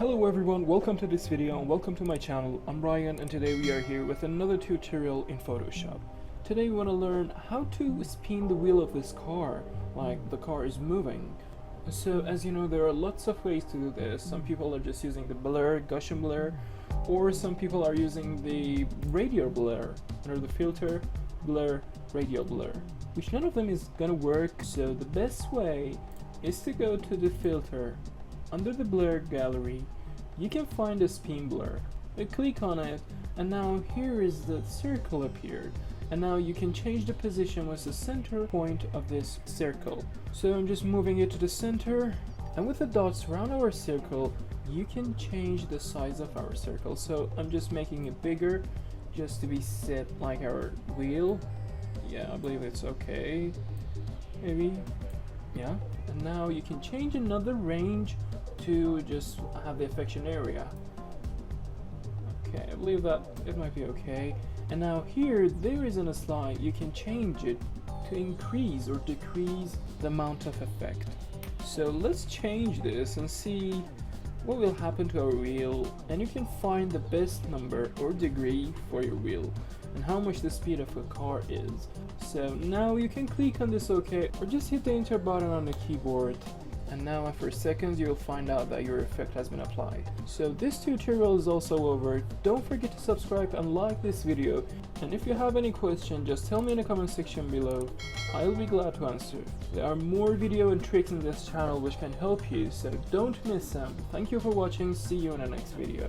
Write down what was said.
Hello everyone, welcome to this video and welcome to my channel. I'm Ryan and today we are here with another tutorial in Photoshop. Today we want to learn how to spin the wheel of this car, like the car is moving. So as you know, there are lots of ways to do this. Some people are just using the blur, Gaussian blur, or some people are using the radial blur, under the filter, blur, radial blur, which none of them is gonna work. So the best way is to go to the filter. Under the blur gallery, you can find a spin blur. You click on it, and now here is the circle appeared. And now you can change the position with the center point of this circle. So I'm just moving it to the center, and with the dots around our circle, you can change the size of our circle. So I'm just making it bigger, just to be set like our wheel. Yeah, I believe it's okay. Maybe, yeah. And now you can change another range to just have the affection area. Okay, I believe that it might be okay. And now here, there is in a slide, you can change it to increase or decrease the amount of effect. So let's change this and see what will happen to our wheel, and you can find the best number or degree for your wheel and how much the speed of a car is. So now you can click on this OK, or just hit the enter button on the keyboard, and now after seconds you'll find out that your effect has been applied. So this tutorial is also over. Don't forget to subscribe and like this video, and if you have any question, just tell me in the comment section below. I'll be glad to answer. There are more video and tricks in this channel which can help you, so don't miss them. Thank you for watching, see you in the next video.